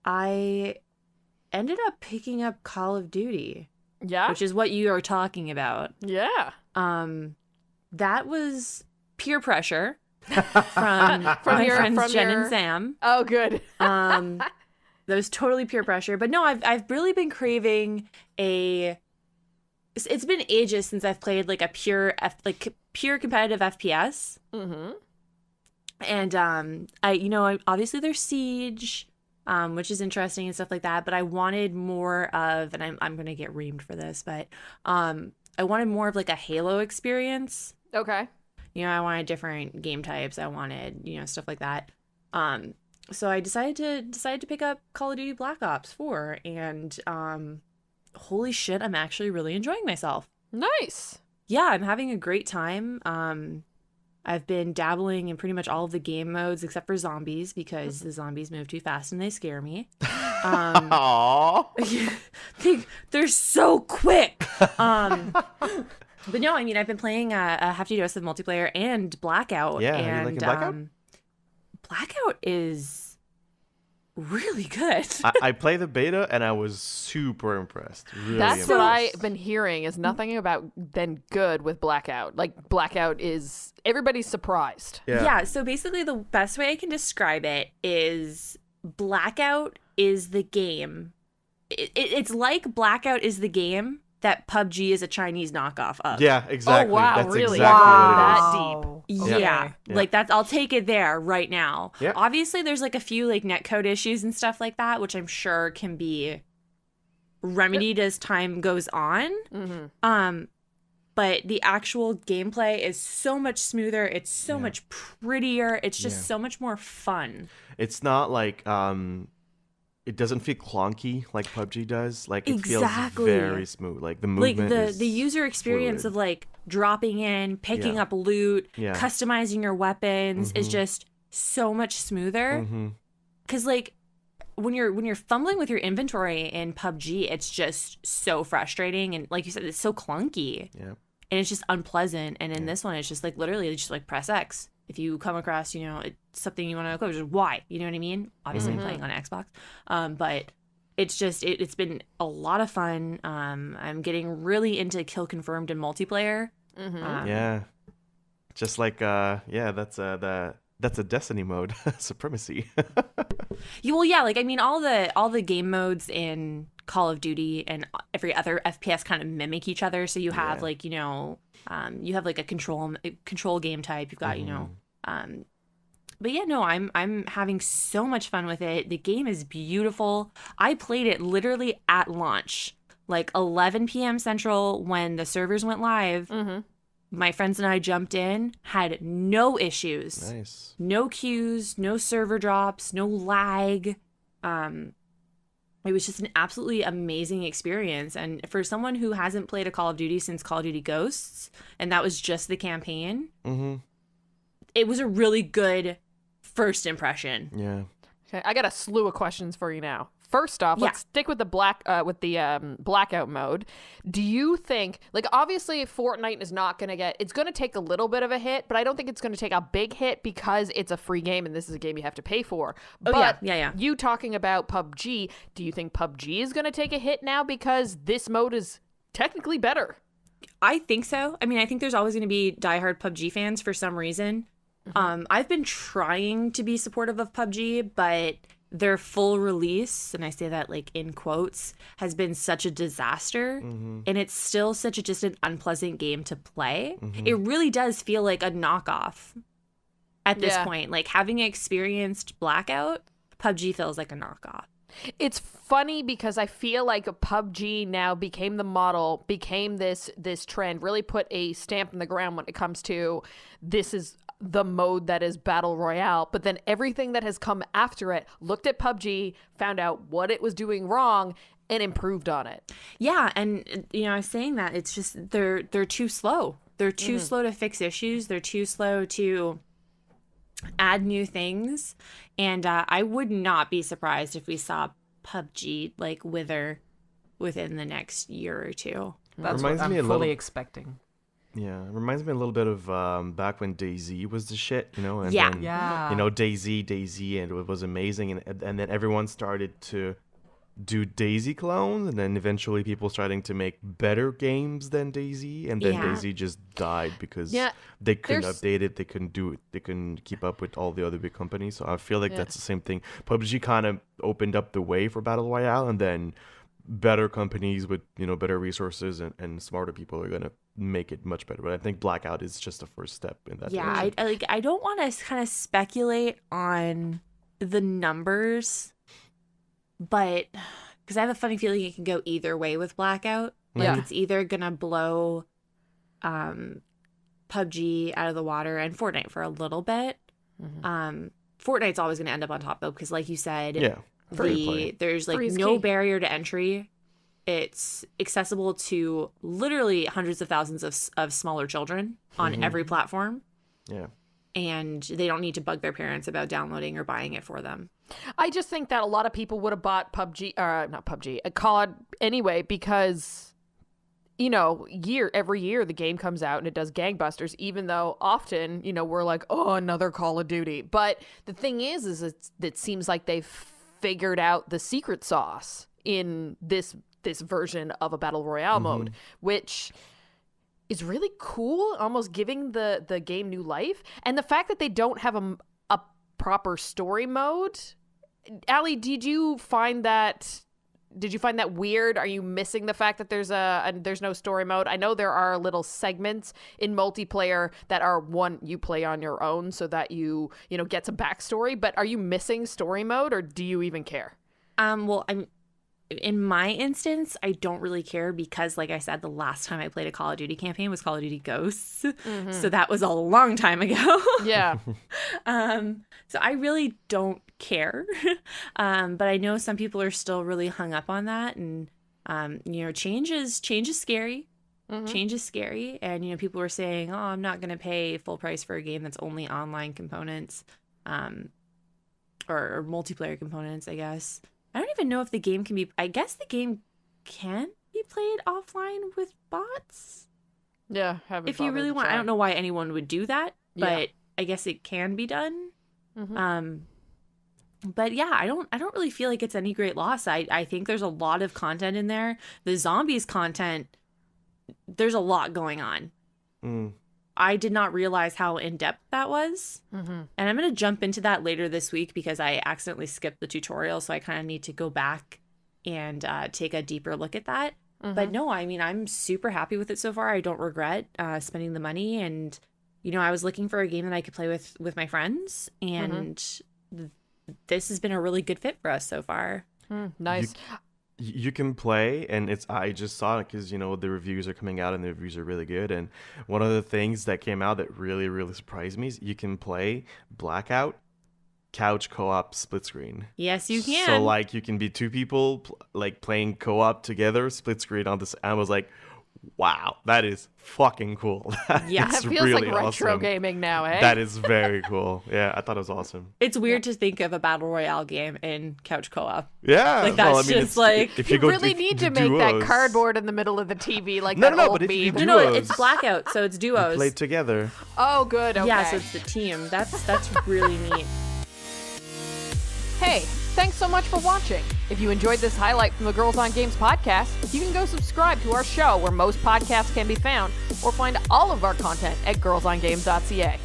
I ended up picking up Call of Duty. Yeah? Which is what you are talking about. Yeah. That was peer pressure from my friends Jen and Sam. Oh, good. That was totally peer pressure. But no, I've really been craving a... It's been ages since I've played like a pure competitive FPS. Mm-hmm. And obviously there's Siege, which is interesting and stuff like that. But I wanted more of, and I'm gonna get reamed for this, but I wanted more of like a Halo experience. Okay. I wanted different game types. I wanted stuff like that. So I decided to pick up Call of Duty Black Ops 4, and holy shit, I'm actually really enjoying myself. Nice. Yeah, I'm having a great time. I've been dabbling in pretty much all of the game modes except for zombies, because the zombies move too fast and they scare me. They're so quick. But no, I mean, I've been playing a hefty dose of multiplayer and Blackout. Yeah, and are you liking Blackout? Blackout is really good. I played the beta and I was super impressed. Really That's impressed. what I've been hearing is nothing about been good with Blackout. Like, Blackout is... Everybody's surprised. Yeah, so basically the best way I can describe it is Blackout is the game. It's like Blackout is the game that PUBG is a Chinese knockoff of. Yeah, exactly. Oh, wow, That's really? exactly what it That is. deep. Yeah. Like that's, I'll take it there right now. Yeah. Obviously there's like a few like netcode issues and stuff like that, which I'm sure can be remedied as time goes on. Mm-hmm. But the actual gameplay is so much smoother. It's so much prettier. It's just so much more fun. It's not like it doesn't feel clunky like PUBG does. Like it feels very smooth. Like the movement is the user experience fluid. of like dropping in, picking up loot, customizing your weapons is just so much smoother. Cuz like when you're fumbling with your inventory in PUBG, it's just so frustrating, and like you said, it's so clunky. Yeah. And it's just unpleasant. And in this one, it's just like literally just like press X. If you come across, it's something you want to equip, just Y. You know what I mean? Obviously, I'm playing on Xbox. But it's just, it's been a lot of fun. I'm getting really into kill confirmed and multiplayer. Yeah. Just like, that's a Destiny mode, supremacy. Like, I mean, all the game modes in Call of Duty and every other FPS kind of mimic each other. So you have like, you have like a control game type. You've got, but yeah, no, I'm having so much fun with it. The game is beautiful. I played it literally at launch, like 11 p.m. Central when the servers went live. My friends and I jumped in, had no issues. Nice. No queues, no server drops, no lag. It was just an absolutely amazing experience. And for someone who hasn't played a Call of Duty since Call of Duty Ghosts, and that was just the campaign, it was a really good first impression. Yeah. Okay, I got a slew of questions for you now. First off, let's stick with the blackout mode. Do you think, like, obviously Fortnite is not going to it's going to take a little bit of a hit, but I don't think it's going to take a big hit because it's a free game and this is a game you have to pay for. But you talking about PUBG, do you think PUBG is going to take a hit now because this mode is technically better? I think so. I mean, I think there's always going to be diehard PUBG fans for some reason. I've been trying to be supportive of PUBG, but their full release, and I say that like in quotes, has been such a disaster, and it's still such just an unpleasant game to play. It really does feel like a knockoff at this point. Like, having experienced Blackout, PUBG feels like a knockoff. It's funny because I feel like PUBG now became the model, became this trend, really put a stamp in the ground when it comes to this is the mode that is Battle Royale. But then everything that has come after it looked at PUBG, found out what it was doing wrong, and improved on it. Yeah, and I was saying that it's just they're too slow. They're too slow to fix issues. They're too slow to add new things. And I would not be surprised if we saw PUBG like wither within the next year or two. That's what I'm fully expecting. Yeah, it reminds me a little bit of back when DayZ was the shit, you know? And Yeah. then, Yeah. you know, DayZ, and it was amazing. And then everyone started to do DayZ clones, and then eventually people starting to make better games than DayZ, and then Yeah. DayZ just died because Yeah, they couldn't there's- update it, they couldn't do it, they couldn't keep up with all the other big companies. So I feel like Yeah. that's the same thing. PUBG kind of opened up the way for Battle Royale, and then better companies with, you know, better resources and smarter people are gonna make it much better. But I think Blackout is just the first step in that Yeah, direction. I don't want to kind of speculate on the numbers, but because I have a funny feeling it can go either way with Blackout. Like Yeah. it's either gonna blow PUBG out of the water and Fortnite for a little bit. Fortnite's always gonna end up on top though, because like you said, Yeah, free to play. there's like Free is no key. barrier to entry. It's accessible to literally hundreds of thousands of smaller children on every platform. Yeah. And they don't need to bug their parents about downloading or buying it for them. I just think that a lot of people would have bought COD anyway because, you know, every year the game comes out and it does gangbusters, even though often, you know, we're like, oh, another Call of Duty. But the thing is it seems like they've figured out the secret sauce in this version of a Battle Royale mode, which is really cool, almost giving the game new life. And the fact that they don't have a proper story mode. Allie, did you find that weird? Are you missing the fact that there's no story mode? I know there are little segments in multiplayer that are one you play on your own so that you know, get some backstory, but are you missing story mode or do you even care? Well, in my instance, I don't really care because, like I said, the last time I played a Call of Duty campaign was Call of Duty Ghosts. So that was a long time ago. Yeah. So I really don't care. But I know some people are still really hung up on that. And, you know, change is scary. Change is scary. And, you know, people were saying, oh, I'm not going to pay full price for a game that's only online components or multiplayer components, I guess. I don't even know if the game can be... I guess the game can be played offline with bots. Yeah. If you really want. I don't know why anyone would do that, but Yeah. I guess it can be done. But yeah, I don't really feel like it's any great loss. I think there's a lot of content in there. The zombies content, there's a lot going on. I did not realize how in-depth that was. And I'm going to jump into that later this week because I accidentally skipped the tutorial. So I kind of need to go back and take a deeper look at that. But no, I mean, I'm super happy with it so far. I don't regret spending the money. And, you know, I was looking for a game that I could play with my friends. And this has been a really good fit for us so far. Nice. You can play, and I just saw it because, you know, the reviews are coming out and the reviews are really good. And one of the things that came out that really, really surprised me is you can play Blackout couch co-op split screen. Yes, you can. So, like, you can be two people like playing co-op together, split screen on this. I was like, wow, that is fucking cool. Yeah, It It's feels really like retro awesome. gaming now, eh? That is very cool. Yeah, I thought it was awesome. It's weird to think of a Battle Royale game in couch co-op. Yeah, Like, that's just it's- like- if You go really if need you to make duos, that cardboard in the middle of the TV like No, that no, old but if you meme. do- No, Duos. it's Blackout, so it's duos. play together. Oh, good. Okay. Yeah, so it's the team. That's really neat. Hey, thanks so much for watching. If you enjoyed this highlight from the Girls on Games podcast, you can go subscribe to our show where most podcasts can be found, or find all of our content at girlsongames.ca.